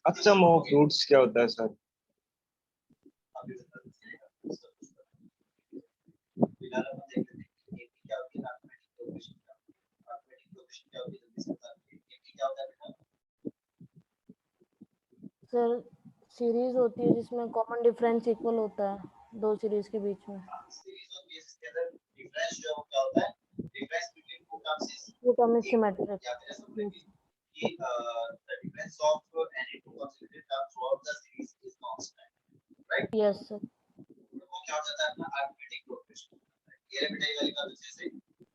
अच्छा, मो फ्रूट्स क्या होता है सर? सर सीरीज होती है जिसमें कॉमन डिफरेंस इक्वल होता है दो सीरीज के बीच में। Two term is symmetric. Yes sir.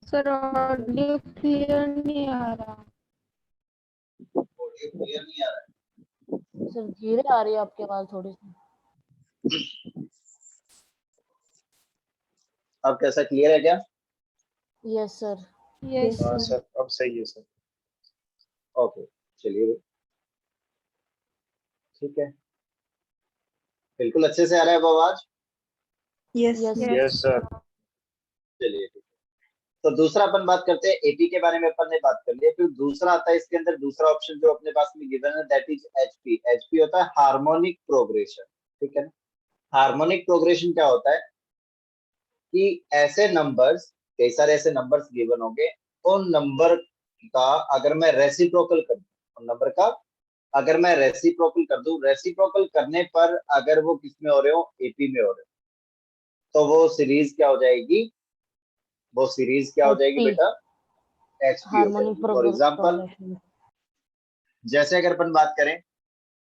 Sir audio clear नहीं आ रहा। सर धीरे आ रही है आपकी आवाज थोड़ी सी। अब कैसा, क्लियर है क्या? Yes sir. यस हाँ सर। सर, अब सही है सर। ओके, चलिए ठीक है, बिल्कुल अच्छे से आ रहा है अब आवाज। Yes yes yes sir. चलिए ठीक है, तो दूसरा अपन बात करते हैं। एपी के बारे में अपन ने बात कर लिया, फिर दूसरा आता है इसके अंदर, दूसरा ऑप्शन जो अपने पास में गिवन है दैट इज एचपी। एचपी होता है हार्मोनिक प्रोग्रेशन, ठीक है ना। हार्मोनिक प्रोग्रेशन क्या होता है कि ऐसे नंबर्स, कई सारे ऐसे नंबर्स गिवन होंगे, उन नंबर का अगर मैं रेसिप्रोकल कर दूं, उन नंबर का अगर मैं रेसिप्रोकल कर दूं, रेसिप्रोकल करने पर अगर वो किस में हो रहे हो, एपी में हो रहे हो, तो वो सीरीज क्या हो जाएगी, वो सीरीज क्या हो जाएगी एचपी बेटा, एचपी हो हार्मोनिक जाएगी। For example, progression. जैसे अगर अपन बात करें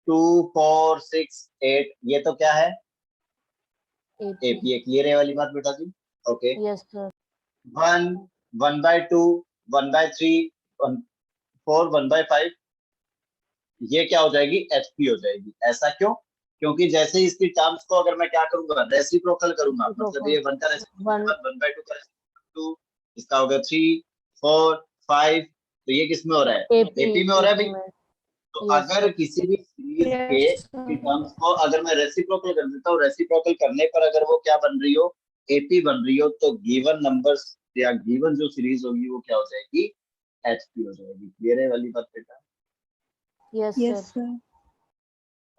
2 4 6 8, ये तो क्या है, एपी। एपी है। क्लियर है वाली बात बेटा जी? ओके। Yes sir. 1 1/2 1/3 4 1/5, ये क्या हो जाएगी, एचपी हो जाएगी। ऐसा क्यों? क्योंकि जैसे ही इसकी टर्म्स को अगर मैं क्या करूंगा, रेसिप्रोकल करूंगा, मतलब ये 1 का रेसिप्रोकल वन 1/2 का रेसिप्रोकल 2, इसका हो गया 3 4 5, तो ये किस में हो रहा है, एपी। एपी में हो रहा है एपी भाई। में। तो यस अगर सर। किसी भी सीरीज यस के सर। टर्म्स को अगर मैं रेसिप्रोकल कर देता हूँ, रेसिप्रोकल करने पर अगर वो क्या बन रही हो, एपी बन रही हो, तो गिवन नंबर्स या गिवन जो सीरीज होगी वो क्या हो जाएगी, एचपी हो जाएगी। क्लियर है वाली बात बेटा? Yes yes sir. Sir.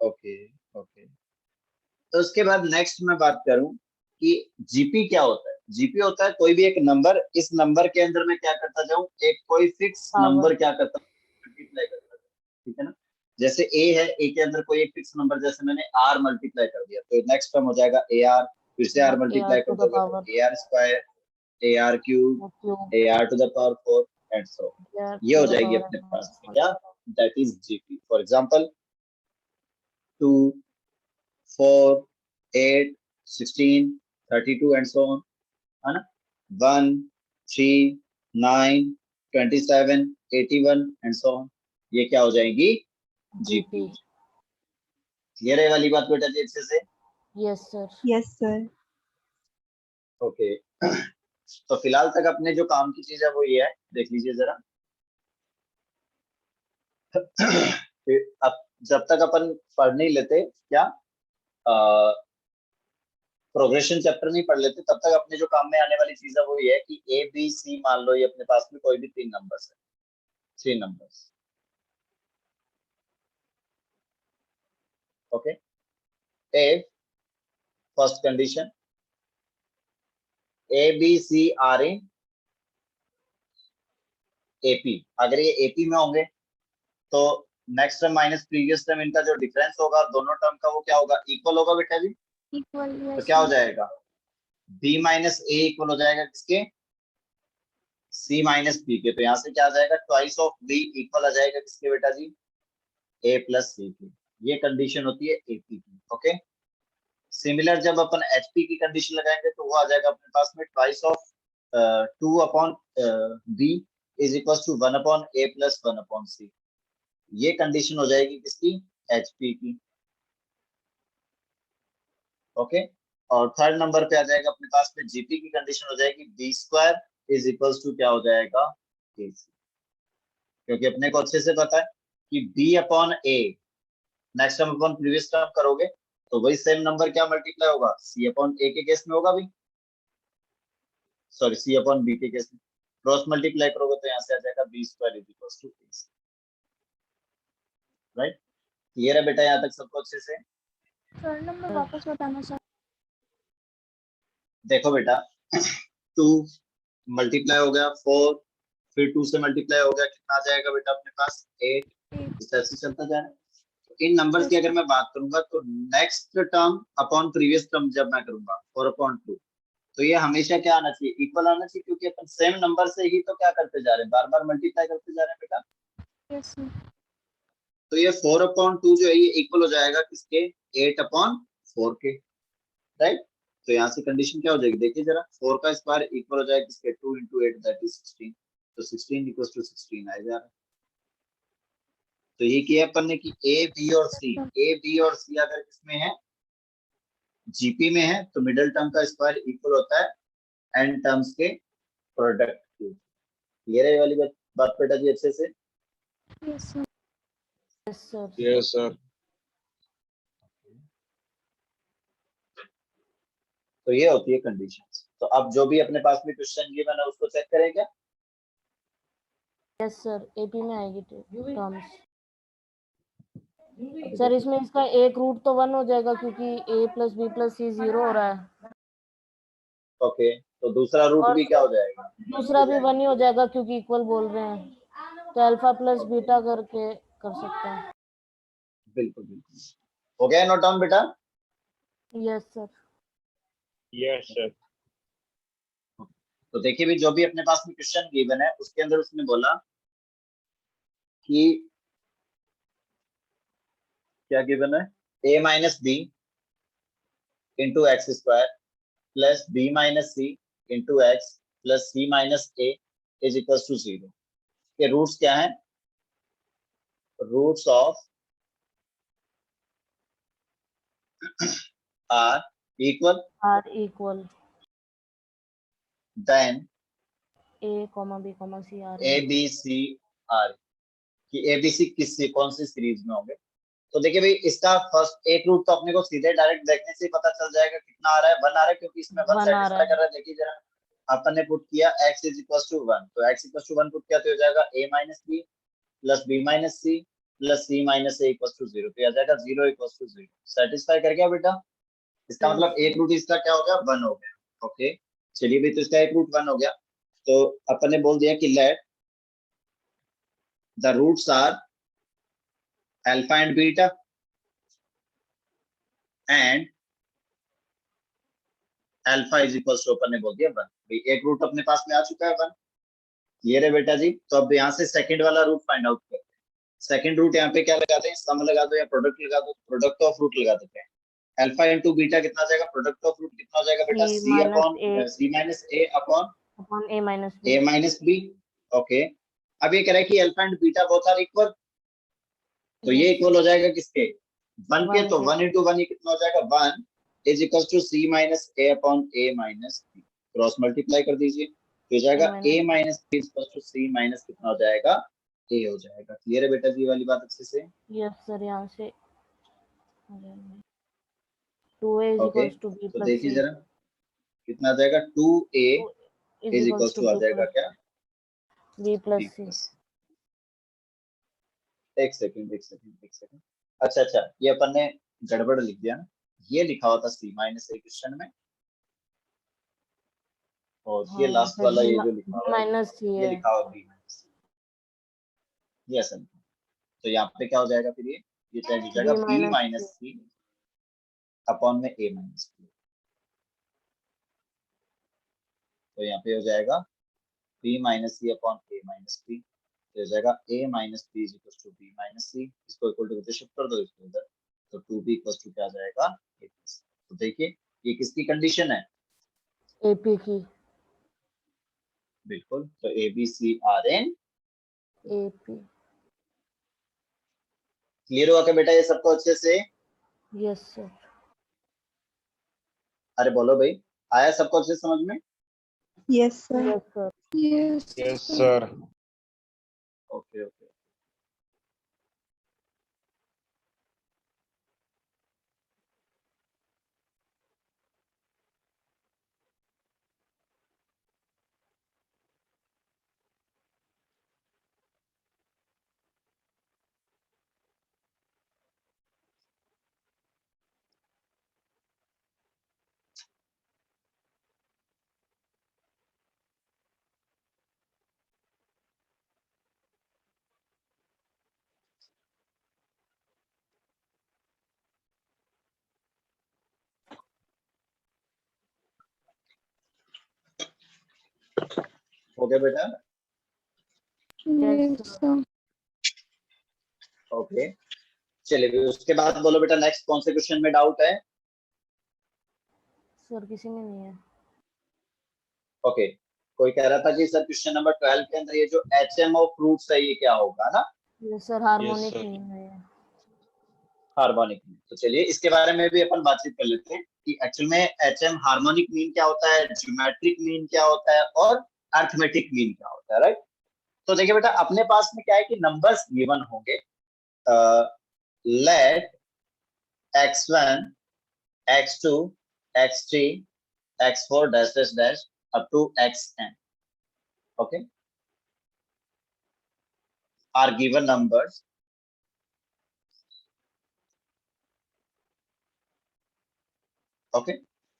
Okay okay. तो उसके बाद नेक्स्ट मैं बात करूं कि जीपी क्या होता है। जीपी होता है कोई भी एक नंबर, इस नंबर के अंदर मैं क्या करता जाऊं, एक कोई फिक्स पावर। नंबर क्या करता मल्टीप्लाई करता जाऊं, ठीक है ना। जैसे ए है, ए के अंदर कोई एक फिक्स नंबर, जैसे मैंने आर मल्टीप्लाई कर दिया, तो नेक्स्ट टर्म हो जाएगा ए आर, फिर से आर ए आर मल्टीप्लाई कर टू द दोगे तो power A R square, A R cube, cube. A R to the power 4 and so. A R ये टू हो द जाएगी पावर अपने एन पास में माइनस क्या, that is GP. For example 2 4 8 16 32 and so on, है ना। 1 3 9 27 81 एंड सो ऑन, ये क्या हो जाएगी, जीपी। जीपी। क्लियर है वाली बात बेटा जी अच्छे से? Yes sir. Yes sir. Okay. तो फिलहाल तक अपने जो काम की चीज है वो ये है, देख लीजिए जरा। फिर अब जब तक अपन पढ़ नहीं लेते क्या, प्रोग्रेशन चैप्टर नहीं पढ़ लेते, तब तक अपने जो काम में आने वाली चीज है वो ये है कि ए बी सी, मान लो ये अपने पास में कोई भी 3 नंबर्स है, 3 numbers. Okay. if first condition a b c are in AP, अगर ये AP में होंगे तो next term minus previous term, इनका जो डिफरेंस होगा दोनों टर्म का, वो क्या होगा, इक्वल होगा बेटा जी। इक्वल। तो यस क्या हो सर। जाएगा, B माइनस ए इक्वल हो जाएगा किसके, C माइनस बी के। तो यहाँ से क्या आ जाएगा, ट्वाइस ऑफ B इक्वल आ जाएगा किसके बेटा जी, A प्लस C के। ये कंडीशन होती है AP की। ओके। सिमिलर जब अपन HP की कंडीशन लगाएंगे तो वो आ जाएगा अपने पास में twice of 2/B is equal to 1/A plus 1/C। ये कंडीशन हो जाएगी किसकी, HP की। ओके। और थर्ड नंबर पे आ जाएगा अपने पास में जीपी की कंडीशन हो जाएगी B square is equal to क्या हो जाएगा, AC। क्योंकि अपने को अच्छे से पता है कि B upon a, next term upon previous term करोगे तो वही सेम नंबर क्या मल्टीप्लाई होगा, C अपॉन ए के केस में होगा भी, सॉरी C अपॉन बी के केस में। क्रॉस मल्टीप्लाई करोगे तो यहाँ से आ जाएगा b square is equal to AC, right. Clear है बेटा यहाँ तक सबको अच्छे से? सर नंबर वापस बताना सर। देखो बेटा 2 मल्टीप्लाई हो गया 4, फिर 2 से मल्टीप्लाई हो गया, कितना आ जाएगा बेटा अपने पास 8। इस तरह से चलता जा रहा है। तो इन नंबर्स की अगर मैं बात करूंगा तो next term upon previous term जब मैं करूंगा 4/2, तो ये हमेशा क्या आना चाहिए, इक्वल आना चाहिए, क्योंकि अपन सेम नंबर से ही तो क्या करते जा रहे हैं, बार बार मल्टीप्लाई करते जा रहे हैं बेटा। Yes sir. तो ये 4/2 जो है ये इक्वल हो जाएगा किसके, 8/4 के, राइट। तो यहाँ से कंडीशन क्या हो जाएगी, देखिए जरा, 4 का स्क्वायर इक्वल हो जाएगा किसके, 2 × 8 दैट इज 16। तो 16 = 16 आ जा रहा है। तो ये किया अपन ने कि ए बी और सी अगर किसमें है, जीपी में है, तो मिडिल टर्म का स्क्वायर इक्वल होता है एन टर्म्स के प्रोडक्ट के। क्लियर है ये वाली बात बेटा जी अच्छे से? Yes sir. Yes sir. Yes sir. तो ये होती है कंडीशंस। तो अब जो भी अपने पास में क्वेश्चन गिवन है उसको चेक करें क्या? यस सर, एपी में आएगी टर्म्स। सर इसमें इसका एक रूट तो 1 हो जाएगा क्योंकि a + b + c 0 हो रहा है। ओके, तो दूसरा रूट और भी क्या हो जाएगा, दूसरा भी 1 ही हो जाएगा क्योंकि इक्वल बोल रहे हैं, तो अल्फा + बीटा करके कर सकते हैं। बिल्कुल बिल्कुल। हो गया नोट डाउन बेटा? Yes sir. Yes sir. तो देखिए भी जो भी अपने पास में क्वेश्चन गिवन है उसके अंदर उसने बोला कि क्या गिवन है, a - b × x² + b - c × x + c - a = 0 के रूट्स क्या है, roots of r equal r equal then a, b, c r a b c r कि a b c कौन सी सीरीज में होंगे। तो देखिए भाई इसका फर्स्ट एक रूट तो अपने को सीधे डायरेक्ट देखने से ही पता चल जाएगा कितना आ रहा है, 1 आ रहा है, क्योंकि इसमें 1 1 आ रहा सेटिस्फाई कर है। रहा है। देखिए जरा, अपन ने पुट किया x = 1, तो x = 1 पुट किया तो हो जाएगा a - b + b - c + c - a = 0, तो आ जाएगा 0 = 0। सेटिस्फाई कर गया बेटा? इसका मतलब एक रूट इसका क्या हो गया, 1 हो गया। ओके, चलिए भाई, तो इसका एक रूट 1 हो गया, तो अपन ने बोल दिया कि let the roots are alpha and beta and alpha अपन ने बोल दिया 1। भाई एक रूट अपने पास में आ चुका है 1, ये रे बेटा जी। तो अब यहाँ से सेकंड वाला रूट फाइंड आउट करते हैं। सेकंड रूट यहाँ पे क्या लगाते हैं, सम लगा दो या प्रोडक्ट लगा दो, प्रोडक्ट ऑफ रूट लगा देते हैं। अल्फा × बीटा कितना आ जाएगा, प्रोडक्ट ऑफ रूट कितना हो जाएगा बेटा, c c - upon a c - a upon a - b। a - b। Okay, अब ये कह रहा है कि alpha and beta both are equal, तो ये Yes, इक्वल हो जाएगा किसके, 1 के, 1 तो के। 1 × 1 ये कितना हो जाएगा, 1 = c - a upon a - b। Cross multiply कर दीजिए तो हो जाएगा a - b = c माइनस कितना हो जाएगा, a हो जाएगा। क्लियर है बेटा जी वाली बात अच्छे से? यस सर, यहाँ से 2a ओके, = b तो + देखिए c जरा कितना आ जाएगा, 2a = आ जाएगा क्या, b b + c। प्लस। एक सेकंड एक सेकंड एक सेकंड, अच्छा अच्छा, ये अपन ने गड़बड़ लिख दिया ना, ये लिखा हुआ था c - a क्वेश्चन में, और ये हाँ, लास्ट फिर वाला b ये जो लिखा हुआ है - c ये है। लिखा हुआ b - c, ये असल। तो यहाँ पे क्या हो जाएगा फिर, ये चेंज हो जाएगा b - c अपॉन में a - b। तो यहाँ पे हो जाएगा b - c upon a - b, तो हो जाएगा a - b = b - c, इसको इक्वल टू करके शिफ्ट कर दो इसको इधर, तो 2b = क्या आ जाएगा, a + c। तो देखिए ये किसकी कंडीशन है, ap की। बिल्कुल, तो a b c are in. ap। Clear हुआ क्या बेटा ये सबको अच्छे से? Yes sir. अरे बोलो भाई, आया सबको अच्छे से समझ में? Yes sir. Yes sir. Yes yes sir. Okay okay. Okay बेटा, Yes, sir. ओके चलिए उसके बाद बोलो बेटा नेक्स्ट कौन से क्वेश्चन में डाउट है? सर किसी में नहीं है। ओके कोई कह रहा था कि सर क्वेश्चन नंबर 12 के अंदर ये जो HM ऑफ फ्रूट्स है ये क्या होगा ना? ये सर हार्मोनिक sir. मीन है ये। Harmonic mean. तो चलिए इसके बारे में भी अपन बातचीत कर लेते हैं कि एक्चुअल में HM हार्मोनिक मीन क्या होता है, ज्योमेट्रिक मीन क्या होता है और अर्थमेटिक मीन क्या होता है, राइट? तो देखिए बेटा अपने पास में क्या है कि नंबर्स गिवन होंगे, late x1 x2 x3 x4 dash dash dash up to xn, okay, are given numbers. Okay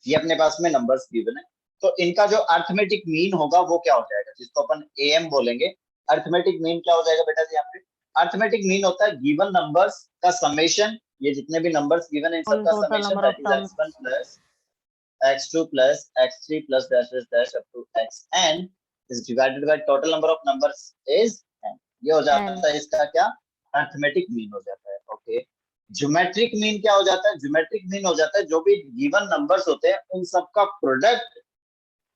ये अपने पास में नंबर्स गिवन है, तो इनका जो अर्थमेटिक मीन होगा वो क्या हो जाएगा, जिसको अपन AM बोलेंगे। अर्थमेटिक मीन क्या हो जाएगा बेटा जी यहाँ पे? अर्थमेटिक मीन होता है गिवन नंबर्स का समेशन, ये जितने भी नंबर्स गिवन है इन सब का total summation, number of that is x1 plus x2 plus x3 plus dash dash dash up to xn is divided by total number of numbers is n। ये हो जाता है इसका क्या, अर्थमेटिक मीन हो जाता है। ओके ज्योमेट्रिक मीन क्या हो जाता है? ज्योमेट्रिक मीन हो जाता है जो भी गिवन नंबर्स होते हैं उन सबका प्रोडक्ट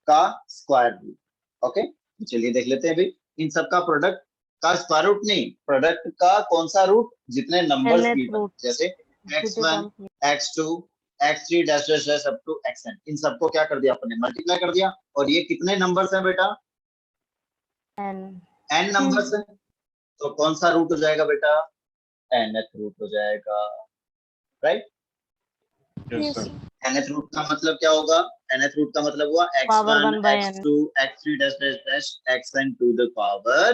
का स्क्वायर रूट। ओके चलिए देख लेते हैं अभी इन सबका प्रोडक्ट का स्क्वायर रूट नहीं, प्रोडक्ट का कौन सा रूट, जितने नंबर्स nth गिवन root जैसे x1 x2 x3 dash dash dash up to xn, इन सबको क्या कर दिया अपने मल्टीप्लाई कर दिया। और ये कितने नंबर्स हैं बेटा? n नंबर्स हैं, तो कौन सा रूट हो जाएगा बेटा? nth रूट हो जाएगा, right? Yes, sir. nth root का मतलब क्या होगा? nth रूट का मतलब हुआ Power x1 1 by n. x2 x3 dash dash dash xn to the power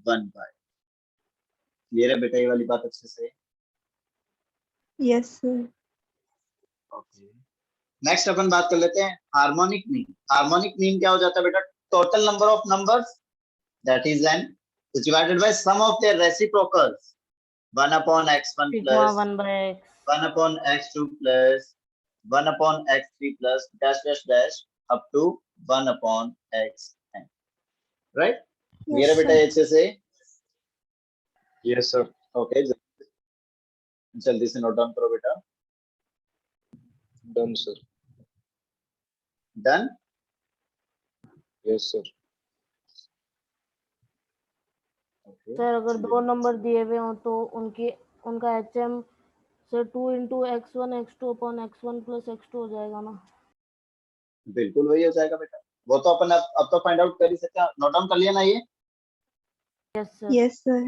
1 by। ये रहा बेटा ये वाली बात अच्छे से। Yes, sir. ओके नेक्स्ट अपन बात कर लेते हैं हार्मोनिक मीन। हार्मोनिक मीन क्या हो जाता है बेटा? Total number of numbers that is n is divided by sum of their reciprocals 1 upon x1 sigma plus 1 by x 1 upon x2 plus 1 upon x3 plus dash dash dash up to 1 upon xn, right? ये रहा बेटा अच्छे से। Yes, sir. Okay जल्दी से note down करो बेटा। Done, sir. Done. Yes, sir. Sir अगर दो नंबर दिए हुए हो तो उनका HM sir 2 into x1 x2 upon x1 plus x2 हो जाएगा ना? बिल्कुल वही हो जाएगा बेटा, वो तो अपन अब तो फाइंड आउट कर ही सकते हैं। नोट डाउन कर लिया ना ये? Yes sir. Yes, sir.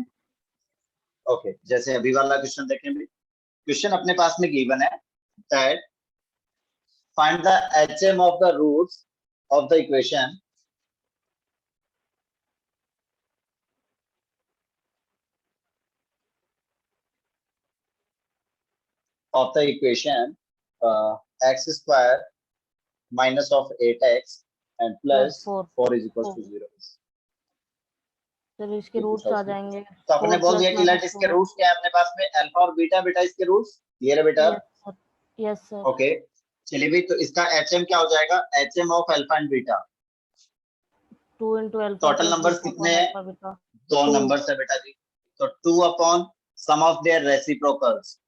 Okay जैसे अभी वाला क्वेश्चन देखें भी, क्वेश्चन अपने पास में गिवन है that find the HM of the roots of the equation x square minus of 8x and plus Plus 4 is equals to 4 0। Sir इसके ये रूट्स पूछा आ उसने। जाएंगे। तो अपने 4 बोल plus दिया कि लेट minus इसके 4 रूट्स क्या है अपने पास में, अल्फा और बीटा बेटा इसके रूट्स। ये रहे बेटा। Yes sir. ओके चलिए भी तो इसका HM क्या हो जाएगा? HM of alpha and beta 2 into alpha total plus numbers beta कितने upon हैं? alpha beta दो 2 नंबर्स है बेटा जी, तो 2 upon sum of their reciprocals,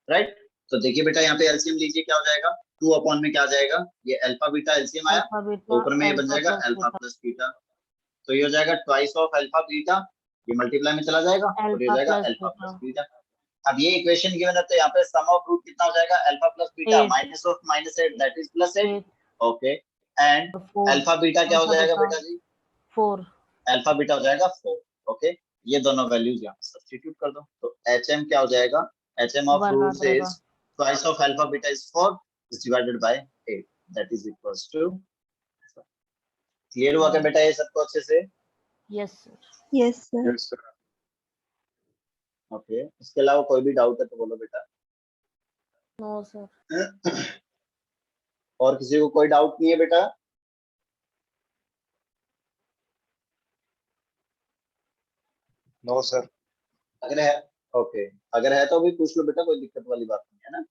right? तो देखिए बेटा यहाँ पे एलसीएम लीजिए क्या हो जाएगा, 2 अपॉन में क्या आ जाएगा, ये अल्फा बीटा एलसीएम आया, alpha तो beta ऊपर में ये बन alpha जाएगा plus alpha beta plus beta, तो ये हो जाएगा ट्वाइस ऑफ अल्फा बीटा, ये मल्टीप्लाई में चला जाएगा और ये हो alpha जाएगा plus alpha beta plus beta. अब ये इक्वेशन गिवन है तो यहाँ पे सम ऑफ रूट कितना हो जाएगा, alpha plus beta 8 minus of -8 that is +8। 8 okay and 4 alpha beta क्या हो alpha जाएगा beta बेटा जी? 4 अल्फा बीटा हो जाएगा 4। ओके ये दोनों वैल्यूज यहाँ पे सब्स्टिट्यूट कर दो, तो HM क्या हो जाएगा? HM ऑफ 1 आ रूट्स जाएगा। Is twice of alpha beta is 4 is divided by 8 that is equals to. Clear हुआ क्या बेटा ये सबको अच्छे से? Yes sir. Yes, sir. Yes, sir. Okay इसके अलावा कोई भी डाउट है तो बोलो बेटा। No sir. और किसी को कोई डाउट नहीं है बेटा? No, sir. अगर है ओके, अगर है तो भी पूछ लो बेटा, कोई दिक्कत वाली बात नहीं है ना,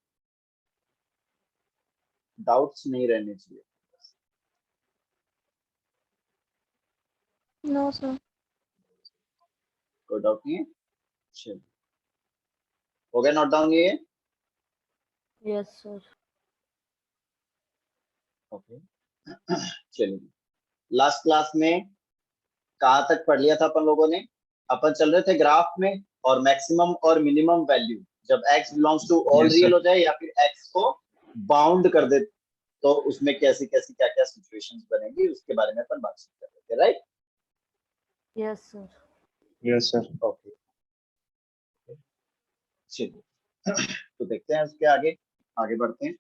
डाउट्स नहीं रहने चाहिए। No, sir. कोई डाउट नहीं है? चलिए, हो गया नोट डाउन ये? Yes sir. ओके चलिए, लास्ट क्लास में कहाँ तक पढ़ लिया था अपन लोगों ने? अपन चल रहे थे ग्राफ में, और मैक्सिमम और मिनिमम वैल्यू जब x belongs to all Yes, real sir. हो जाए या फिर x को बाउंड कर दे, तो उसमें कैसी कैसी क्या क्या सिचुएशंस बनेगी उसके बारे में अपन बातचीत कर रहे थे, right? Yes sir. Yes, sir. Okay चलिए, तो देखते हैं उसके आगे आगे बढ़ते हैं।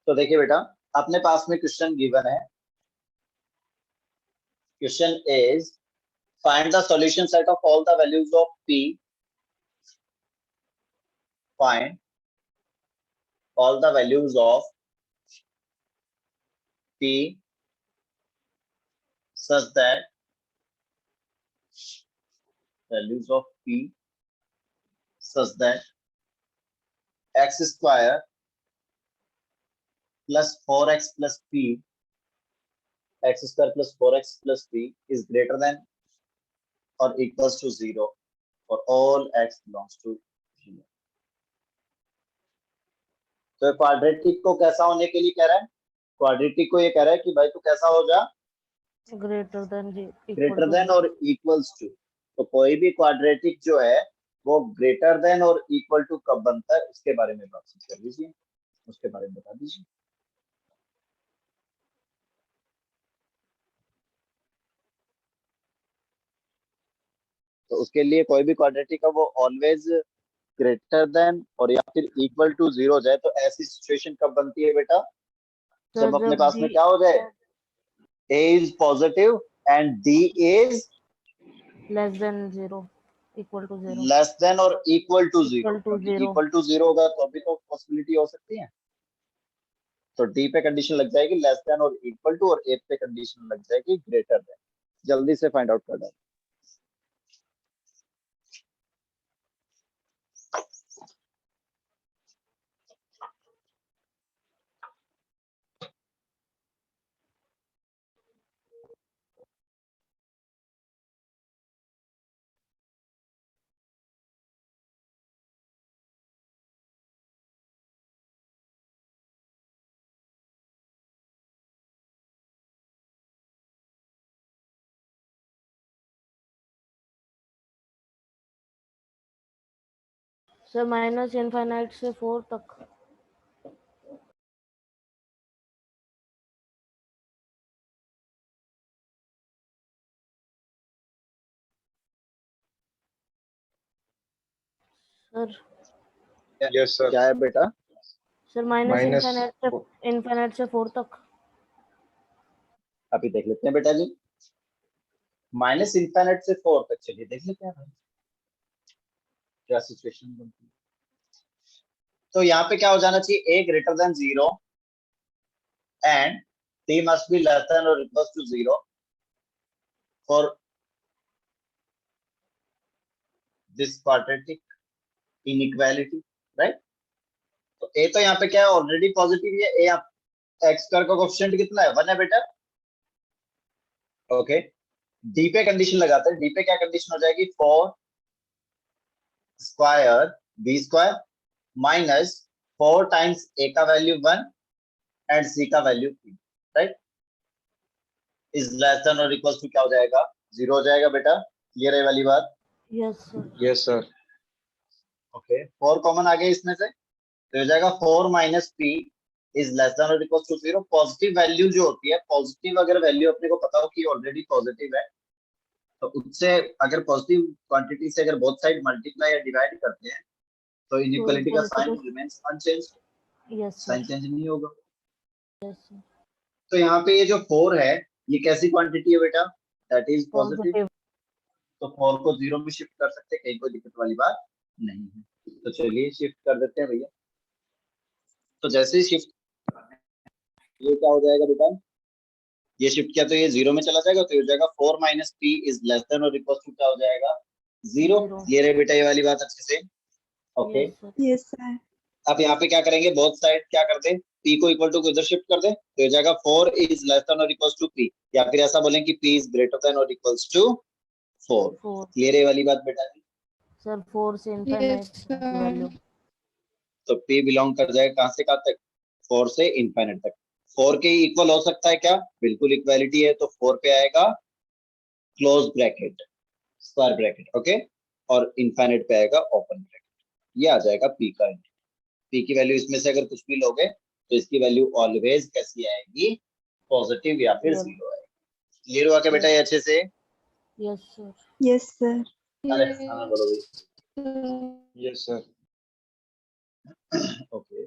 तो देखिए बेटा, अपने पास में क्वेश्चन गिवन है। Question is find the solution set of all the values of p, find all the values of p such that values of p such that x square plus 4x plus p, x square plus 4x plus p is greater than or equals to 0 for all x belongs to 0. तो quadratic को कैसा होने के लिए कह रहा है? Quadratic को ये कह रहा है कि भाई तू कैसा हो जा, ग्रेटर देन ग्रेटर देन और इक्वल्स टू। तो कोई भी क्वाड्रेटिक जो है वो ग्रेटर देन और इक्वल टू कब बनता है उसके बारे में बातचीत कर लीजिए, उसके बारे में बता दीजिए। तो उसके लिए कोई भी क्वाड्रेटिक है वो ऑलवेज ग्रेटर देन और या फिर इक्वल टू 0 जाए, तो ऐसी सिचुएशन कब बनती है बेटा? जब अपने पास में क्या हो जाए, a is positive and d is less than 0 equal to 0 less than और equal to 0। Equal to 0 equal to 0 होगा तो अभी तो पॉसिबिलिटी हो सकती है। तो डी पे कंडीशन लग जाएगी लेस देन और इक्वल टू, और ए पे कंडीशन लग जाएगी ग्रेटर देन। जल्दी से फाइंड आउट कर दो। सर माइनस इनफाइनाइट से 4 तक। Sir Yes, sir. क्या है बेटा? सर माइनस Minus इनफाइनाइट से 4 तक। अभी देख लेते हैं बेटा जी, माइनस इनफाइनाइट से 4 तक। चलिए देख लेते हैं भाई क्या सिचुएशन बनती है। तो यहाँ पे क्या हो जाना चाहिए, a greater than 0 and t must be less than और equals to 0 for this quadratic inequality, right? तो a तो यहाँ पे क्या है, ऑलरेडी पॉजिटिव है। a x स्क्वायर का कोएफिशिएंट कितना है, 1 है बेटा। ओके, d पे कंडीशन लगाते हैं। d पे क्या कंडीशन हो जाएगी, 4 square b square minus 4 times a का वैल्यू 1 एंड c का value 3, right? Is less than और इक्वल्स टू क्या हो जाएगा, 0 हो जाएगा बेटा। क्लियर है वाली बात? Yes sir. Yes, sir. Okay, 4 common आ गया इसमें से, तो हो जाएगा 4 minus p is less than और इक्वल्स टू 0। पॉजिटिव वैल्यू जो होती है, पॉजिटिव अगर वैल्यू अपने को पता हो कि ऑलरेडी पॉजिटिव है, तो उससे अगर पॉजिटिव क्वांटिटी से अगर बोथ साइड मल्टीप्लाई या डिवाइड करते हैं तो इनइक्वालिटी का sign remains unchanged. Yes sign sir. Change नहीं होगा। Yes sir. तो यहाँ पे ये जो 4 है ये कैसी क्वांटिटी है बेटा, दैट इज पॉजिटिव। पॉजिटिव। तो 4 को 0 में शिफ्ट कर सकते हैं, कहीं कोई दिक्कत वाली बात नहीं है। तो चलिए शिफ्ट कर देते हैं भैया। तो जैसे ही शिफ्ट, ये क्या हो जाएगा बेटा, ये शिफ्ट किया तो ये 0 में चला जाएगा, तो ये हो जाएगा 4 minus p is less than और इक्वल टू क्या हो जाएगा, 0। ये रहे बेटा ये वाली बात अच्छे से। Okay, yes sir. Yes, sir. अब यहाँ पे क्या करेंगे, बोथ साइड क्या कर दे, p को इक्वल टू इधर शिफ्ट कर दे तो हो जाएगा 4 इज लेस देन और इक्वल्स टू p, या फिर ऐसा बोलें कि p इज ग्रेटर देन और इक्वल्स टू 4। 4 क्लियर है ये वाली बात बेटा जी? सर 4 से इनफाइनाइट Yes, sir. वैल्यू। तो p बिलोंग कर जाएगा कहां से कहां तक? 4 से इनफाइनाइट तक। 4 के इक्वल हो सकता है क्या? बिल्कुल इक्वालिटी है, तो 4 पे आएगा close bracket square bracket, okay, और इनफाइनाइट पे आएगा ओपन ब्रैकेट। ये आ जाएगा p का इंटीग्रल। p की वैल्यू इसमें से अगर कुछ भी लोगे तो इसकी वैल्यू ऑलवेज कैसी आएगी? पॉजिटिव या फिर 0 आएगी। क्लियर हुआ क्या बेटा ये अच्छे से? Yes sir. Yes, sir. अरे हाँ बोलो भाई। Yes, sir. ओके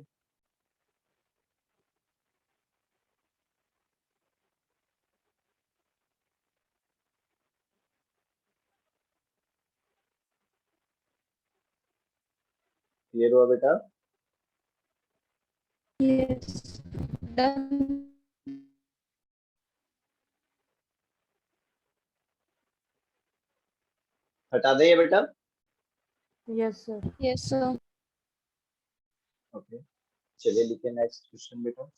क्लियर हुआ बेटा? Yes. Done. हटा दे ये बेटा। Yes sir. Yes, sir. Okay चलिए लिखिए नेक्स्ट क्वेश्चन बेटा।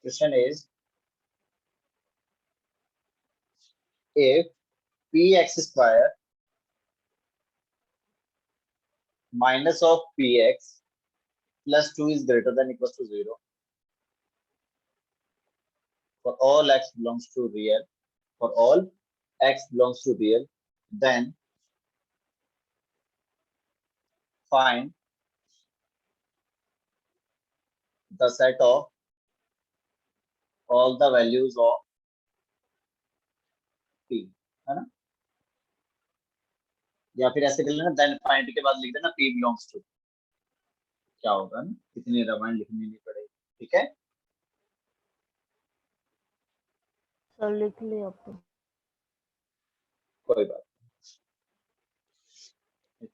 Question is, if px square minus of px plus 2 is greater than equals to 0 for all x belongs to real, for all x belongs to real, then find the set of all the values of p, है ना? या फिर ऐसे कर लेना, then find के बाद लिख देना p belongs to, क्या होगा ना, कितनी रामायण लिखनी नहीं पड़ेगी, ठीक है? सर लिख लिया अब तो। कोई बात नहीं।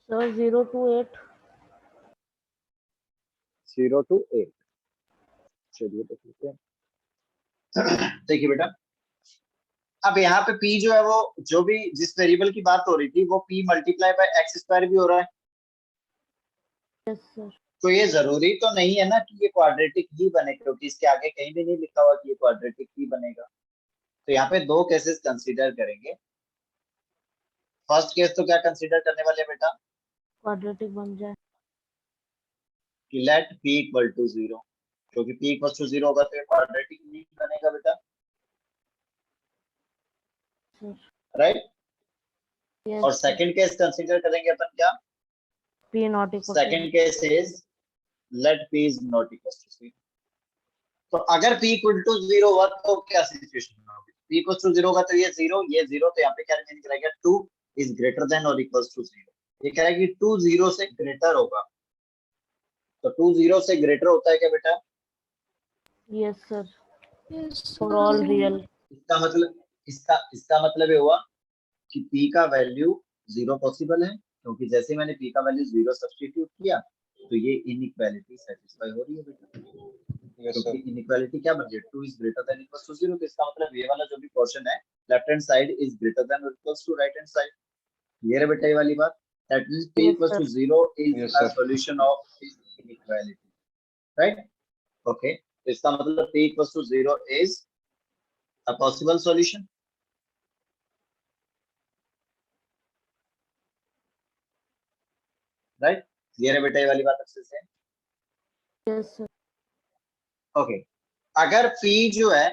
Sir 0 to 8। 0 to 8। चलिए देखते हैं। देखिए बेटा, अब यहाँ पे p जो है वो जो भी जिस वेरिएबल की बात हो रही थी वो p multiply by x square भी हो रहा है। Yes sir. तो ये जरूरी तो नहीं है ना कि ये क्वाड्रेटिक ही बने, क्योंकि इसके आगे कहीं भी नहीं लिखा हुआ कि ये क्वाड्रेटिक ही बनेगा। तो यहाँ पे दो केसेस कंसीडर करेंगे। फर्स्ट केस तो क्या कंसीडर करने वाले बेटा? क्वाड्रेटिक बन जाए। कि लेट p इक्वल टू 0, क्योंकि p इक्वल टू 0 होगा तो ये क्वाड्रेटिक नहीं बनेगा बेटा, सर राइट? यस और सेकंड केस कंसीडर करेंगे अपन क्या? p not equal second case is let p is not equal to 0। तो अगर p इक्वल टू 0 हुआ तो क्या सिचुएशन होगी? p इक्वल टू 0 होगा तो ये 0, तो यहाँ पे क्या रिमेनिंग रहेगा? 2 इज ग्रेटर देन और इक्वल टू 0। ये कह रहा है कि 2 0 से ग्रेटर होगा, तो 2 0 से ग्रेटर होता है क्या बेटा? Yes sir Yes, for all sir. Real. इसका मतलब ये हुआ कि p का वैल्यू 0 पॉसिबल है, क्योंकि जैसे मैंने p का वैल्यू 0 सब्स्टिट्यूट किया तो ये इनइक्वालिटी सेटिस्फाई हो रही है बेटा। Yes, तो sir. इनइक्वालिटी क्या बन गई? 2 is greater than equal to 0। तो इसका मतलब ये वाला जो भी पोर्शन है left hand side is greater than और equal to right hand side. Clear है बेटा ये वाली बात? That means p Yes, equal to sir. 0 is Yes, a sir. Solution of this inequality, right? Okay, तो इसका मतलब p equal to 0 is a possible solution? Right? Clear है बेटा ये वाली बात अच्छे से? Yes sir. ओके अगर p जो है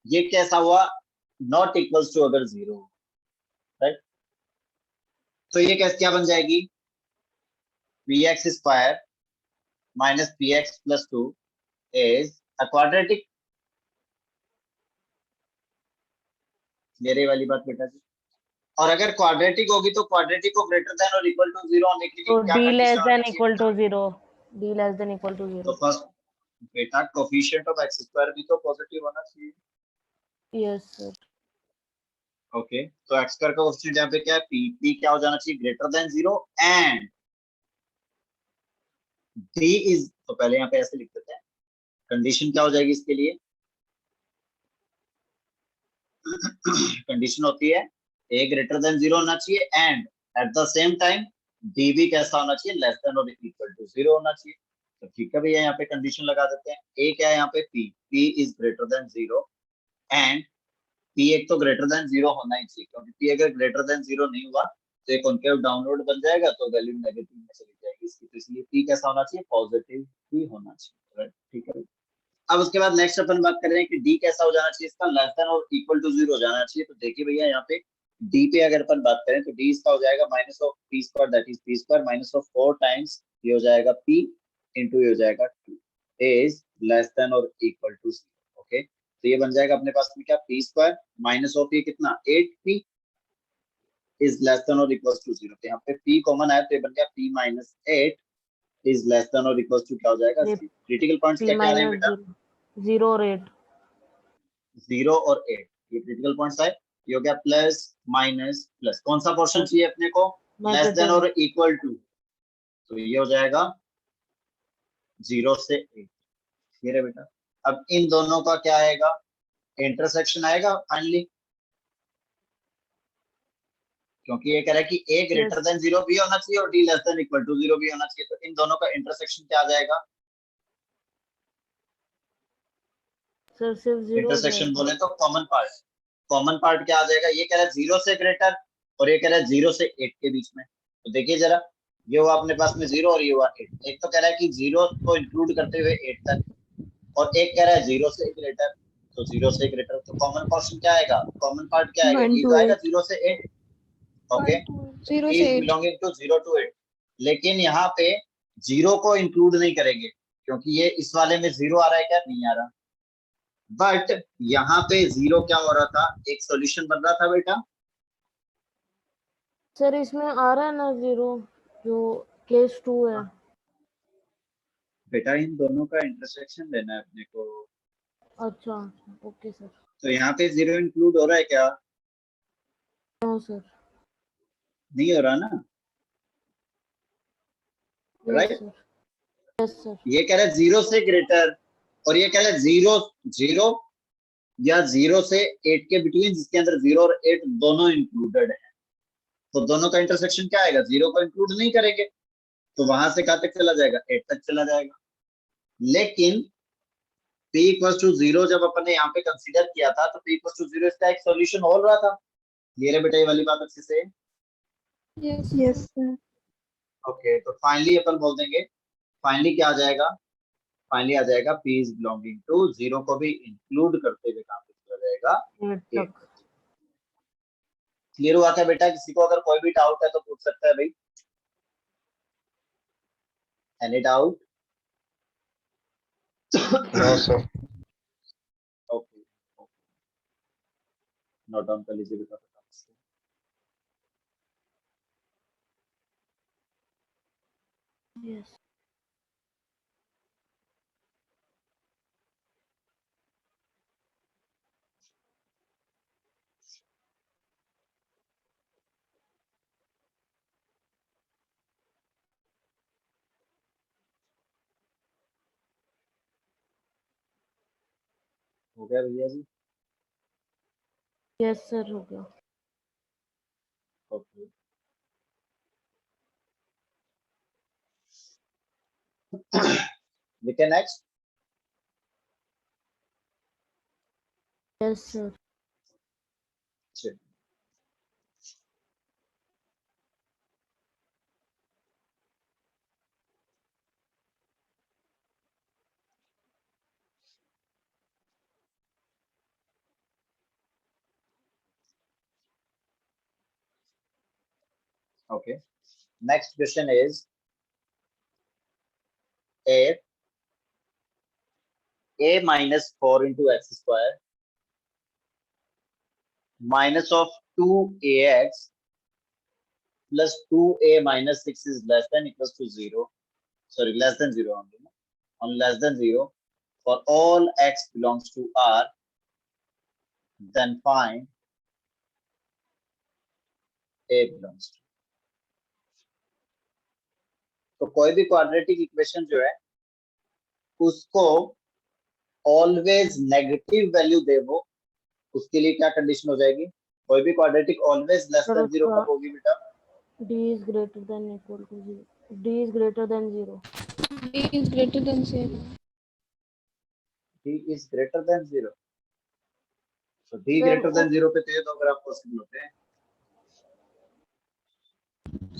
ये कैसा हुआ नॉट इक्वल्स टू अगर 0, राइट, तो ये कैसे क्या बन जाएगी px square minus px plus 2 is a quadratic. ये वाली बात बेटा जी। और अगर क्वाड्रेटिक होगी तो क्वाड्रेटिक को ग्रेटर देन और इक्वल टू 0 होने के लिए तो क्या d लेस कंडीशन देन होनी इक्वल टू चाहिए? 0, d less than equal to तो 0। फर्स्ट बेटा कोफिशिएंट ऑफ x स्क्वायर भी तो पॉजिटिव होना चाहिए। Yes sir. ओके तो x स्क्वायर का कोफिशिएंट यहाँ पे क्या है p क्या हो जाना चाहिए greater than 0 and d is, तो पहले यहाँ पे ऐसे लिख देते हैं कंडीशन क्या हो जाएगी इसके लिए कंडीशन होती है a ग्रेटर देन 0 होना चाहिए and at the same time d भी कैसा होना चाहिए लेस देन और इक्वल टू 0 होना चाहिए। तो ठीक है भैया यहाँ पे कंडीशन लगा देते हैं a क्या है यहाँ पे p is greater than 0 and p एक तो ग्रेटर देन 0 होना ही चाहिए क्योंकि p अगर ग्रेटर देन 0 नहीं हुआ तो एक कॉन्केव डाउनवर्ड बन जाएगा तो वैल्यू नेगेटिव में चली जाएगी इसकी, तो इसलिए p कैसा होना चाहिए पॉजिटिव ही होना चाहिए, राइट, ठीक है। अब उसके बाद नेक्स्ट अपन बात कर रहे हैं कि d कैसा हो जाना चाहिए इसका लेस देन और इक्वल टू 0 हो जाना चाहिए। तो देखिए भैया यहाँ पे d पे अगर अपन बात करें तो d इसका हो जाएगा minus of p square that is p square minus of 4 times ये हो जाएगा p इनटू ये हो जाएगा 2 इज लेस देन और इक्वल टू 0। ओके तो ये बन जाएगा अपने पास में क्या p स्क्वायर माइनस ऑफ ये कितना 8p इज लेस देन और इक्वल टू 0। तो यहाँ पे p कॉमन आया तो ये बन गया p minus 8 is less than और इक्वल टू क्या हो जाएगा ये 0। क्रिटिकल पॉइंट्स p क्या क्या आ रहे हैं माइनस बेटा 0 और 8। 0 और 8 ये क्रिटिकल पॉइंट्स है। ये हो गया प्लस माइनस प्लस कौन सा पोर्शन चाहिए अपने को लेस देन नेगेटिव। और इक्वल टू, तो ये हो जाएगा 0 से 8। ठीक है बेटा अब इन दोनों का क्या आएगा इंटरसेक्शन आएगा फाइनली क्योंकि ये कह रहा है कि a ग्रेटर देन 0 भी होना चाहिए और d less than equal to 0 भी होना चाहिए, तो इन दोनों का इंटरसेक्शन क्या आ जाएगा सर सिर्फ 0 हो इंटरसेक्शन जाएगा। बोले तो कॉमन पार्ट क्या आ जाएगा ये कह रहा है 0 से ग्रेटर और ये कह रहा है 0 से 8 के बीच में। तो देखिए जरा ये हुआ अपने पास में 0 और ये हुआ 8। एक तो कह रहा है कि 0 को इंक्लूड करते हुए 8 तक और एक कह रहा है 0 से ग्रेटर, तो 0 से ग्रेटर तो कॉमन पोर्शन क्या आएगा कॉमन पार्ट क्या आएगा 1 ये to तो आएगा 8 0 से 8। ओके 0 इज से 8 बिलोंगिंग टू 0 to 8 लेकिन यहाँ पे 0 को इंक्लूड नहीं करेंगे क्योंकि ये इस वाले में 0 आ रहा है क्या नहीं आ रहा, बट यहाँ पे 0 क्या हो रहा था एक सॉल्यूशन बन रहा था बेटा सर इसमें आ रहा है ना 0 जो केस 2 है। बेटा इन दोनों का इंटरसेक्शन लेना है अपने को। अच्छा ओके सर। तो यहाँ पे 0 इंक्लूड हो रहा है क्या नो सर। नहीं हो रहा ना, yes right sir. Yes sir. ये कह रहा है 0 से ग्रेटर और ये कह रहा है 0 या 0 से 8 के बिटवीन जिसके अंदर 0 और 8 दोनों इंक्लूडेड है। तो दोनों का इंटरसेक्शन क्या आएगा 0 को इंक्लूड नहीं करेंगे तो वहां से कहां तक चला जाएगा 8 तक चला जाएगा। लेकिन p इक्वल टू 0 जब अपन ने यहाँ पे कंसीडर किया था तो p इक्वल टू 0 इसका एक सॉल्यूशन हो रहा था। ये रे बेटा ये वाली बात अच्छे से yes sir ओके तो फाइनली अपन बोल देंगे फाइनली क्या आ जाएगा फाइनली आ जाएगा p इज बिलोंगिंग टू 0 को भी इंक्लूड करते हुए कहां पे चला जाएगा 8 8। तक। क्लियर हुआ क्या बेटा किसी को अगर कोई भी डाउट है तो पूछ सकता है भाई any doubt no sir. Okay note down कर लीजिए बेटा यस हो गया भैया जी यस सर हो गया। Okay we can next yes sir. Okay. Next question is if a minus 4 into x square minus of 2ax plus 2a minus 6 is less than equals to 0. Sorry, less than 0 only. No? On less than 0 for all x belongs to R, then find a belongs to. तो कोई भी quadratic equation जो है उसको always negative value दे वो, उसके लिए क्या कंडीशन हो जाएगी? कोई भी क्वाड्रेटिक ऑलवेज लेस देन 0 कब होगी बेटा? D is greater than equal to 0. D is greater than 0. D is greater than 0. D is greater than 0. So D Sir, greater than 0 पे तो ये दो ग्राफ पॉसिबल होते हैं.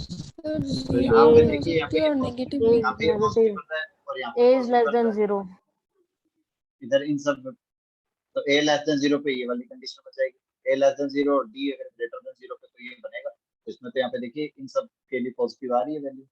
Sir, तो यहाँ पे zero देखिए, यहाँ पे positive ये और पॉसिबल negative है, भी यहाँ पे ये negative. पॉसिबल है और यहाँ A पे is less पॉसिबल than है. 0. इधर इन सब तो a लेस देन 0 पे ये वाली कंडीशन बन जाएगी. a लेस देन 0 और d अगर ग्रेटर देन 0 पे तो ये बनेगा. तो इसमें तो यहाँ पे देखिए इन सब के लिए पॉजिटिव आ रही है वैल्यू.